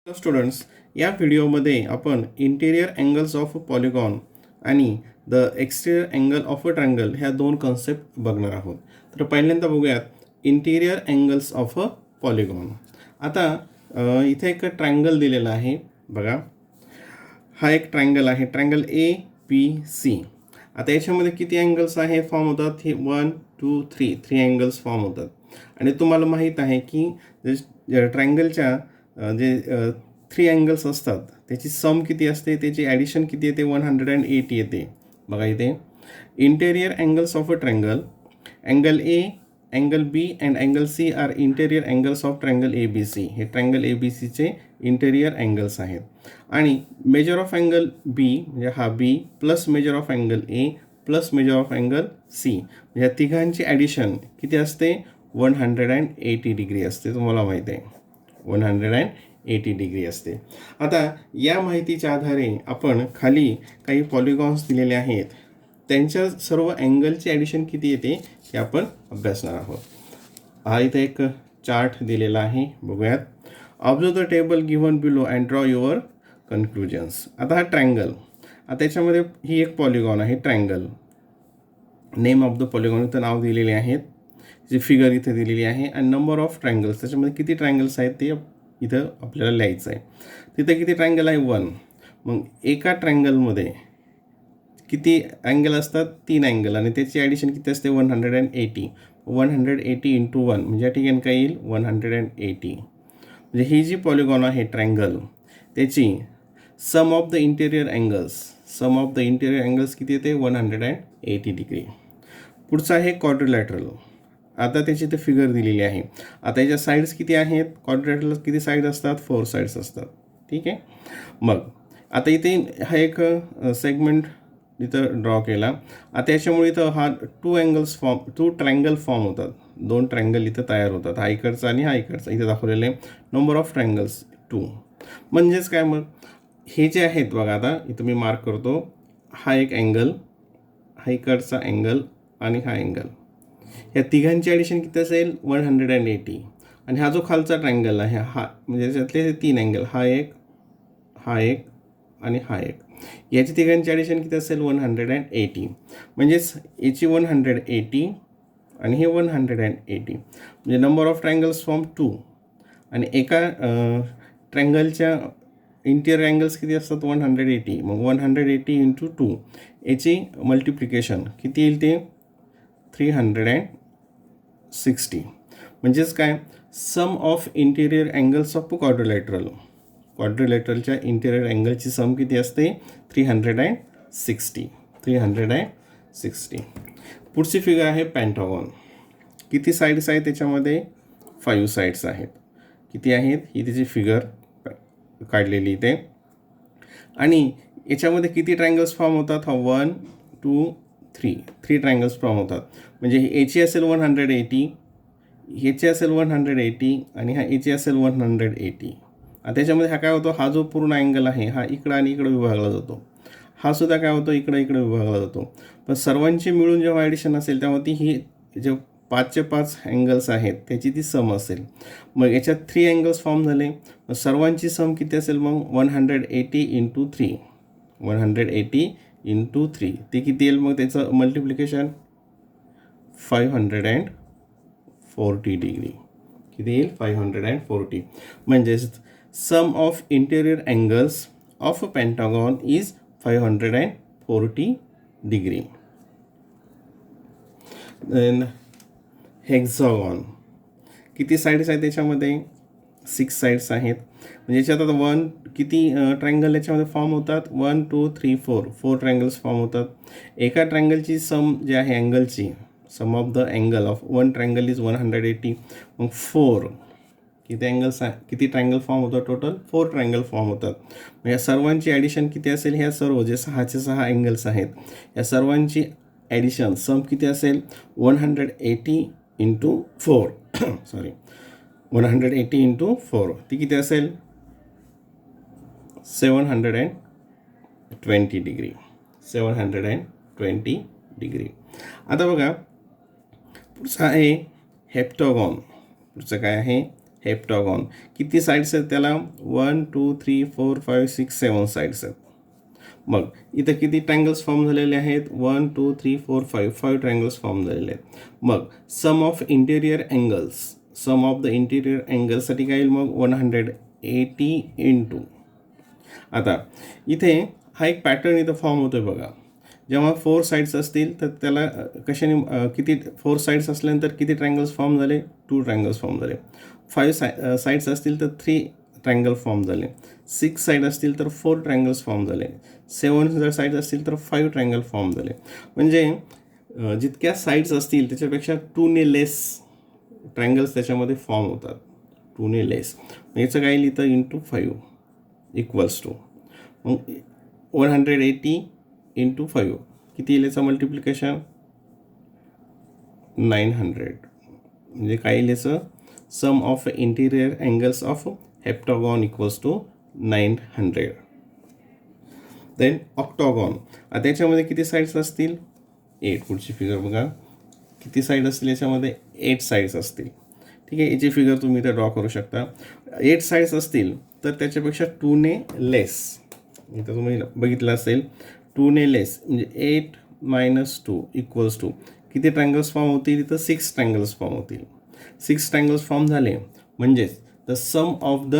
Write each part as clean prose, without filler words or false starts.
तर स्टुडंट्स, या व्हिडिओमध्ये आपण interior angles of a polygon आणि the exterior angle of a triangle ह्या दोन कन्सेप्ट बघणार आहोत. तर पहिल्यांदा बघूयात interior angles of a polygon. आता इथे एक ट्रायंगल दिलेला आहे बघा. हा एक ट्रायंगल आहे, ट्रायंगल ABC. आता याच्यामध्ये किती अँगल्स आहे फॉर्म होतात? हे 1 2 3 3 अँगल्स फॉर्म होतात. आणि तुम्हाला माहीत आहे की ट्रायंगलच्या जे 3 अँगल्स असतात त्याची सम किती असते, त्याची ॲडिशन किती येते? 108 येते. बघा इथे interior angles of a triangle, angle A, angle B and angle C are interior angles of triangle ABC. हे ट्रायंगल ABCचे इंटेरियर अँगल्स आहेत. आणि मेजर ऑफ अँगल बी म्हणजे हा B plus measure of angle A plus measure of angle C, म्हणजे या तिघांची addition किती असते? 180 डिग्री असते. तुम्हाला माहिती आहे 180 डिग्री असते. आता या माहितीच्या आधारे आपण खाली काही पॉलिगॉन्स दिलेले आहेत, त्यांच्या सर्व अँगलची ॲडिशन किती येते हे आपण अभ्यासणार आहोत. हा इथे एक चार्ट दिलेला आहे, बघूयात. Observe the table given below and draw your conclusions. आता हा ट्रायंगल, आता याच्यामध्ये ही एक पॉलिगॉन आहे triangle. Name of the polygon इथं नाव दिलेले आहेत, जी फिगर इथे दिलेली आहे आणि नंबर ऑफ ट्रायंगल्स, त्याच्यामध्ये किती ट्रायंगल्स आहेत ते इथं आपल्याला लिहायचं आहे. तिथे किती ट्रायंगल आहे? 1. मग एका ट्रायंगलमध्ये किती अँगल असतात? 3 अँगल आणि त्याची ॲडिशन किती असते? 180. 180 इंटू 1 म्हणजे या ठिकाणी काय येईल? 180. म्हणजे ही जी पॉलिगॉन आहे ट्रायंगल, त्याची सम ऑफ द इंटेरियर अँगल्स किती येते? 180 डिग्री. पुढचं आहे क्वाड्रिलॅटरल. आता त्याची ते फिगर दिलेली आहे. आता याच्या साईड्स किती आहेत? क्वाड्रिलॅटरल किती साईड असतात? 4 साईड्स असतात. ठीक आहे. मग आता इथे हा एक सेगमेंट इथं ड्रॉ केला. आता याच्यामुळे इथं हा 2 ट्रायंगल फॉर्म होतात. 2 ट्रायंगल इथं तयार होतात, हा इकडचा आणि हा इकडचा. इथे दाखवलेले नंबर ऑफ ट्रायंगल्स 2. म्हणजेच काय? मग हे जे आहेत बघा, आता इथं मी मार्क करतो. हा एक अँगल, हा इकडचा अँगल आणि हा अँगल, या तिघांची ॲडिशन किती असेल? 180. आणि हा जो खालचा ट्रायंगल आहे हा, म्हणजे त्याच्यातले 3 अँगल, हा एक, हा एक आणि हा एक, याची तिघांची ॲडिशन किती असेल? 180. म्हणजेच याची 180 आणि हे 180, म्हणजे नंबर ऑफ ट्रायंगल्स फॉर्म 2. आणि एका ट्रायंगलच्या इंटेरियर अँगल्स किती असतात? 180. मग 180 इंटू 2 याची मल्टिप्लिकेशन किती येईल? ते 360. म्हणजेच काय? Sum of interior angles of क्वाड्रिलॅटरलच्या इंटेरियर अँगलची सम किती असते? 360. 360. पुढची फिगर आहे पेंटागॉन. किती साईड्स आहेत त्याच्यामध्ये? 5 साईड्स आहेत. किती आहेत? ही त्याची फिगर काढलेली इथे. आणि याच्यामध्ये किती ट्रायंगल्स फॉर्म होतात? हा 1 2 3 ट्रायंगल्स फॉर्म होतात. म्हणजे याची असेल 180, ह्याची असेल 180 आणि हा याची असेल 180. आता त्याच्यामध्ये हा काय होतो? हा जो पूर्ण अँगल आहे हा इकडं आणि इकडं विभागला जातो. हा सुद्धा काय होतो? इकडं विभागला जातो. पण सर्वांची मिळून जेव्हा ॲडिशन असेल तेव्हा ती ही जे 5चे 5 अँगल्स आहेत त्याची ती सम असेल. मग याच्यात 3 अँगल्स फॉर्म झाले. मग सर्वांची सम किती असेल? मग 180 इंटू 3. 180 इंटू 3 ते किती येईल? मग त्याचं मल्टिप्लिकेशन 540 डिग्री. किती येईल? 540. म्हणजेच sum of interior angles of a pentagon is 540 degree. Then hexagon. किती साईड्स आहेत त्याच्यामध्ये? 6 साईड्स आहेत. म्हणजे याच्यात आता 1 किती ट्रायंगल याच्यामध्ये फॉर्म होतात? 1 2 3 4 ट्रायंगल्स फॉर्म होतात. एका ट्रायंगलची सम जी आहे अँगलची, sum of the angle of 1 triangle is 180. मग 4 किती ट्रायंगल फॉर्म होतात? टोटल 4 ट्रायंगल फॉर्म होतात. मग या सर्वांची ॲडिशन किती असेल? ह्या सर्व जे 6चे 6 अँगल्स आहेत या सर्वांची ॲडिशन सम किती असेल? 180 इंटू 4 सॉरी 180 इंटू 4 ती किती असेल? 720 डिग्री. 720 डिग्री. आता बघा पुढचं आहे हेप्टॅगॉन. पुढचं काय आहे? हेप्टॅगॉन. किती साईड्स आहेत त्याला? 1 2 3 4 5 6 7 साईड्स आहेत. मग इथं किती ट्रायंगल्स फॉर्म झालेले आहेत? 1 2 3 4 5 ट्रायंगल्स फॉर्म झालेले आहेत. मग sum of interior angles, sum of the interior अँगल्ससाठी काय येईल मग? 180 इंटू. आता इथे हा एक पॅटर्न इथं फॉर्म होतोय बघा. जेव्हा 4 साईड्स असतील तर त्याला कशाने किती 4 साईड्स असल्यानंतर किती ट्रायंगल्स फॉर्म झाले? 2 ट्रायंगल्स फॉर्म झाले. 5 साईड्स असतील तर 3 ट्रायंगल फॉर्म झाले. 6 साईड असतील तर 4 ट्रायंगल्स फॉर्म झाले. 7 जर साईड्स असतील तर 5 ट्रायंगल फॉर्म झाले. म्हणजे जितक्या साईड्स असतील त्याच्यापेक्षा 2 ने लेस ट्रायंगल्स त्याच्यामध्ये फॉर्म होतात. 2 ने लेस. याचं काय लिहितं? इंटू 5 इक्वल्स टू मग 180 इंटू 5 किती येईल याचं मल्टिप्लिकेशन? 900. म्हणजे काय येईल याचं? Sum of interior angles of heptagon equals to 900. Then octagon. आता याच्यामध्ये किती साईड्स असतील? 8. पुढची फिगर बघा. किती साईड असतील याच्यामध्ये? 8 साईड्स असतील. ठीक आहे, याची फिगर तुम्ही इथे ड्रॉ करू शकता. 8 साईड्स असतील तर त्याच्यापेक्षा 2 ने लेस, इथं तुम्ही बघितलं असेल 2 ने लेस म्हणजे 8 मायनस 2 इक्वल्स टू किती ट्रायंगल्स फॉर्म होतील? इथं 6 ट्रायंगल्स फॉर्म होतील. 6 ट्रायंगल्स फॉर्म झाले म्हणजेच the sum of the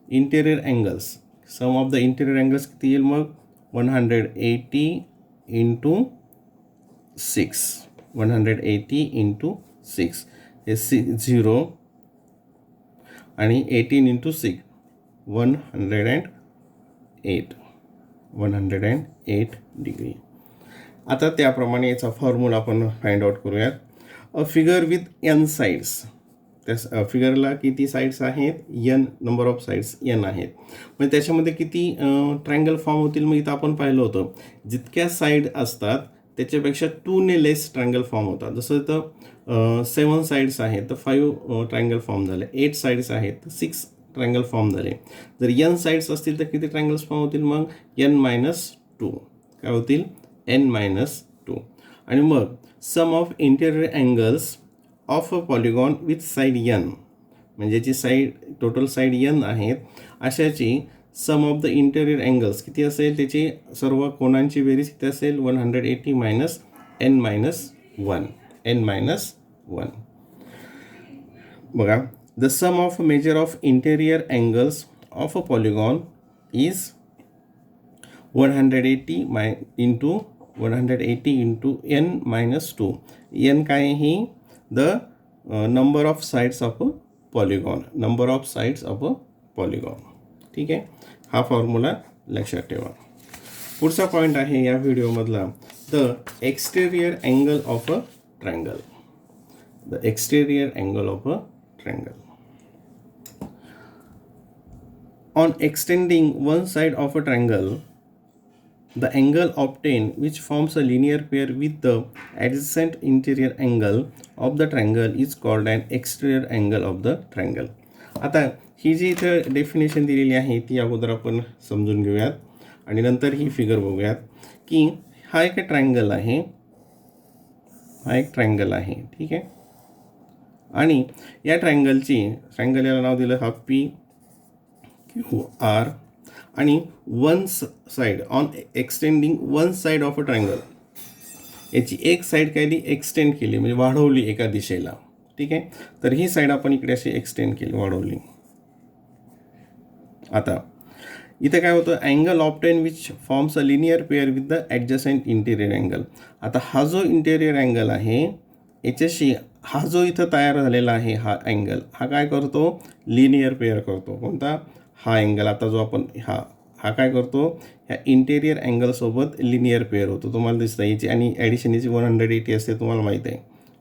interior angles, sum of the interior angles किती येईल मग? 180 इंटू 6. 180 इंटू 6 हे 0 आणि 18 इंटू 6 108 डिग्री. आता त्याप्रमाणे याचा फॉर्म्युला आपण फाइंड आउट करूयात. A figure with n sides. त्या फिगरला किती साईड्स आहेत? n number of sides n आहेत. म्हणजे त्याच्यामध्ये किती ट्रायंगल फॉर्म होतील? मग इथं आपण पाहिलं होतं जितक्या साईड असतात त्याच्यापेक्षा 2 ने लेस ट्रायंगल फॉर्म होतात. जसं इथं 7 साईड्स आहेत तर 5 ट्रायंगल फॉर्म झाले. 8 साईड्स आहेत तर 6 ट्रायंगल फॉर्म झाले. जर n साईड्स असतील तर किती ट्रायंगल्स फॉर्म होतील मग? n-2. काय होतील? n-2. आणि मग sum of interior angles of a polygon with side n, म्हणजे जी साईड टोटल साईड n आहेत अशाची sum of the interior angles किती असेल? त्याची सर्व कोणांची बेरीज किती असेल? 180 मायनस n-1. n-1. बघा. The sum of measure of interior angles of a polygon is 180 into n-2. n काय आहे? The number of sides of a polygon. Number of sides of a polygon. ठीक आहे, हा फॉर्म्युला लक्षात ठेवा. पुढचा point आहे या व्हिडिओमधला the exterior angle of a triangle. The exterior angle of a triangle. On extending one side of a triangle, the angle obtained which forms a linear pair with the adjacent interior angle of the triangle is called an exterior angle of the triangle. आता ही जी इथं definition दिलेली आहे ती अगोदर आपण समजून घेऊयात आणि नंतर ही फिगर बघूयात की हा एक ट्रायंगल आहे. हा एक ट्रायंगल आहे. ठीक आहे, आणि या ट्रायंगल याला नाव दिलं हा PQR. आणि one side on extending one side of a triangle, याची एक साईड काय ती एक्सटेंड केली म्हणजे वाढवली एका दिशेला. ठीक आहे, तर ही साईड आपण इकडे अशी एक्सटेंड केली, वाढवली. आता इथे काय होतं? Angle obtain which forms a linear pair with the adjacent interior angle. आता हा जो इंटेरियर अँगल आहे याच्याशी हा जो इथं तयार झालेला आहे हा अँगल, हा काय करतो? लिनियर पेअर करतो. कोणता? हा अँगल. आता जो आपण हा काय करतो? ह्या इंटेरियर अँगलसोबत लिनियर पेअर होतो. तुम्हाला दिसतं याची आणि ॲडिशन याची 180 असते, तुम्हाला माहीत आहे.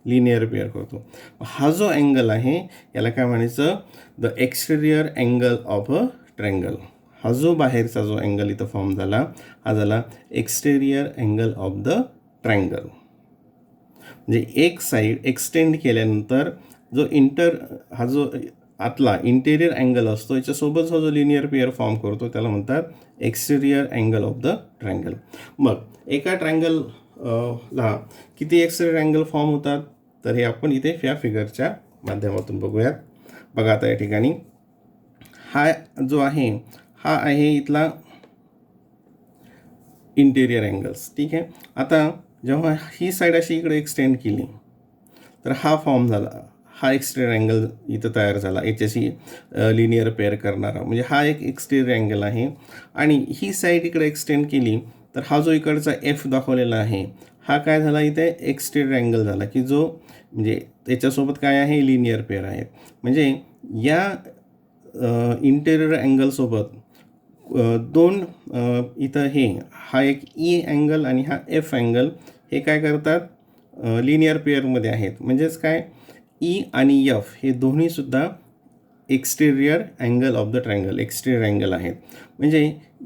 लिनियर पेअर करतो. हा जो अँगल आहे याला काय म्हणायचं? The exterior angle of a triangle. हा जो बाहेरचा जो अँगल इथं फॉर्म झाला हा झाला exterior angle of the triangle. म्हणजे एक साईड एक्सटेंड केल्यानंतर जो हा जो आतला इंटेरियर अँगल असतो याच्यासोबत जो लिनियर पेअर फॉर्म करतो त्याला म्हणतात exterior angle of the triangle. मग एका ट्रायंगल ला किती एक्सटेरियर अँगल फॉर्म होतात? तर हे आपण इथे या फिगरच्या माध्यमातून बघूयात. बघा आता या ठिकाणी हा जो आहे हा आहे इथला इंटेरियर अँगल्स. ठीक आहे. आता जेव्हा ही साईड अशी इकडे एक्सटेंड केली तर हा फॉर्म झाला, हा एक्सटेरियर अँगल इथं तयार झाला याच्याशी लिनियर पेअर करणारा, म्हणजे हा एक एक्सटेरियर अँगल आहे. आणि ही साईड इकडे एक्सटेंड केली तर हा जो इकडचा एफ दाखवलेला आहे हा काय झाला इथे एक्सटेरियर अँगल झाला, की जो म्हणजे त्याच्यासोबत काय आहे लिनियर पेअर आहेत. म्हणजे या इंटेरियर अँगलसोबत दोन इथं हा एक ई अँगल आणि हा एफ अँगल हे काय करतात लिनियर पेअरमध्ये आहेत. म्हणजेच काय ई आणि एफ हे दोन्हीसुद्धा exterior angle of the triangle exterior angle आहेत. म्हणजे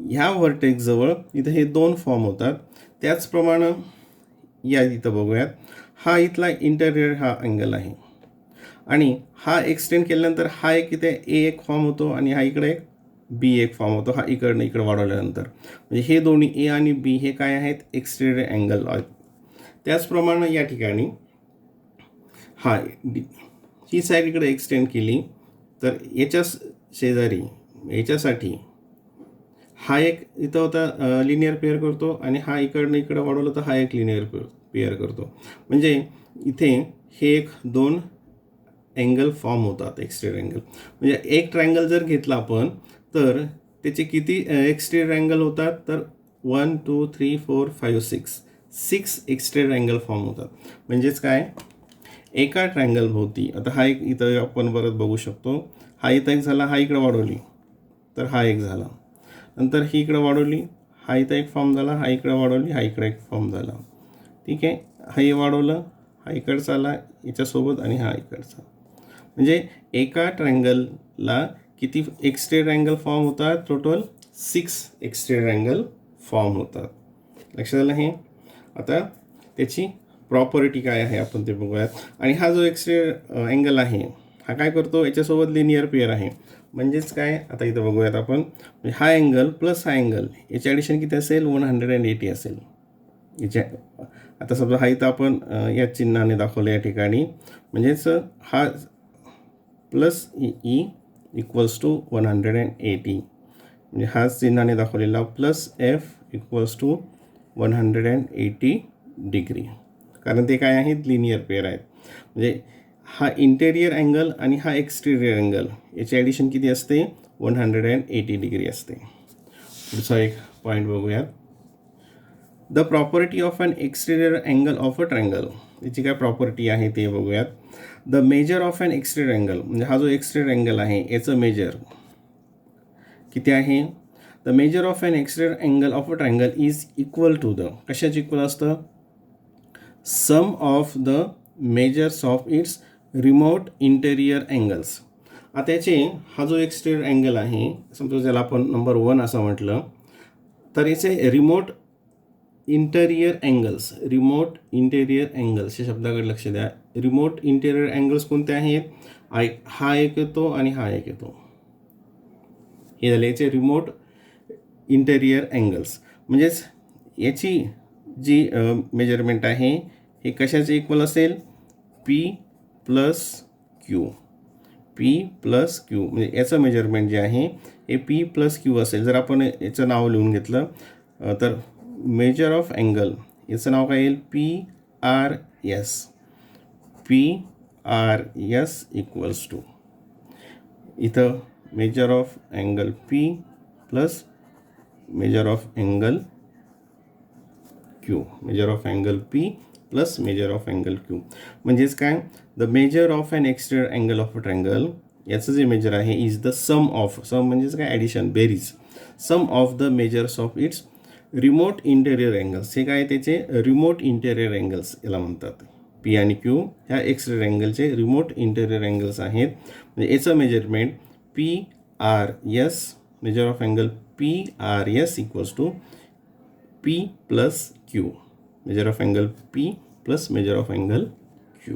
ह्या व्हर्टेक्सजवळ इथं हे दोन फॉर्म होतात. त्याचप्रमाणे या इथं बघूयात हा इथला इंटेरियर हा अँगल आहे आणि हा एक्सटेंड केल्यानंतर हा एक इथे ए एक फॉर्म होतो आणि हा इकडे एक बी एक फॉर्म होतो, हा इकडनं इकडं वाढवल्यानंतर. म्हणजे हे दोन्ही ए आणि बी हे काय आहेत एक्सटेरियर अँगल आहेत. त्याचप्रमाणे या ठिकाणी ही साईड इकडे एक्सटेंड केली तर याच्या शेजारी याच्यासाठी हा एक इथं होता लिनियर पेअर करतो आणि हा इकडनं इकडं वाढवलं तर हा एक लिनियर पेअर करतो. म्हणजे इथे हे एक दोन अँगल फॉर्म होतात एक्सटेरियर अँगल. म्हणजे एक ट्रायंगल जर घेतला आपण तर त्याचे किती एक्सटेरियर अँगल होतात तर 1 2 3 4 5 6 एक्सटेरियर अँगल फॉर्म होतात. म्हणजेच काय एका ट्रायंगल भोवती आता हा एक इथं आपण परत बघू शकतो, हा इथं एक झाला, हा इकडं वाढवली तर हा एक झाला, नंतर ही इकडं वाढवली, हा इथं एक फॉर्म झाला, हा इकडं वाढवली, हा इकडं एक फॉर्म झाला. ठीक आहे. हाही वाढवलं, हा इकडचा आला याच्यासोबत आणि हा इकडचा. म्हणजे एका ट्रायंगलला किती एक्सटेरियर अँगल फॉर्म होतात टोटल 6 एक्सटेरियर अँगल फॉर्म होतात. लक्षात आलं हे. आता त्याची प्रॉपर्टी काय आहे आपण ते बघूयात. आणि हा जो एक्सटेरियर अँगल आहे हा काय करतो याच्यासोबत लिनियर पेअर आहे. म्हणजेच काय आता इथं बघूयात आपण हा अँगल प्लस हा अँगल याची ॲडिशन किती असेल 180 असेल याच्या. आता समजा हा इथं आपण या चिन्हाने दाखवलं या ठिकाणी, म्हणजेच हा प्लस ई इक्वल्स टू 180 म्हणजे हा चिन्हाने दाखवलेला plus F equals to 180 degree, कारण ते काय आहेत लिनियर पेअर आहेत. म्हणजे हा इंटेरियर अँगल आणि हा एक्सटेरियर अँगल याची ॲडिशन किती असते 180 डिग्री असते. पुढचा एक पॉईंट बघूयात. The property of an exterior angle of a triangle, याची काय प्रॉपर्टी आहे ते बघूयात. The measure of an exterior angle, म्हणजे हा जो एक्सटेरियर अँगल आहे याचं मेजर किती आहे. The measure of an exterior angle of a triangle is equal to the, कशाची इक्वल असतं sum of the measures of its remote interior angles. आता याचे हा जो एक्सटेरियर अँगल आहे समजा ज्याला आपण नंबर 1 असं म्हटलं तर याचे रिमोट इंटेरियर अँगल्स या शब्दाकडे लक्ष द्या. रिमोट इंटेरियर अँगल्स कोणते आहेत, हा एक येतो आणि हा एक येतो, हे झाले याचे रिमोट इंटेरियर अँगल्स. म्हणजेच याची जी मेजरमेंट आहे हे कशाचे इक्वल असेल पी प्लस क्यू म्हणजे याचं मेजरमेंट जे आहे हे पी प्लस क्यू असेल. जर आपण याचं नाव लिहून घेतलं तर मेजर ऑफ अँगल याचं नाव काय येईल PRS इक्वल्स टू इथं measure of angle P plus measure of angle Q plus measure of angle Q. म्हणजेच काय the measure of an exterior angle of a triangle याचं जे मेजर आहे इज द सम म्हणजेच काय ॲडिशन बेरीज sum of the measures of its remote interior angles. हे काय त्याचे रिमोट इंटेरियर अँगल्स याला म्हणतात. पी आणि क्यू ह्या एक्सटेरियर अँगलचे रिमोट इंटेरियर अँगल्स आहेत. म्हणजे याचं measurement PRS measure of angle PRS equals to P plus Q measure of angle P plus measure of angle Q.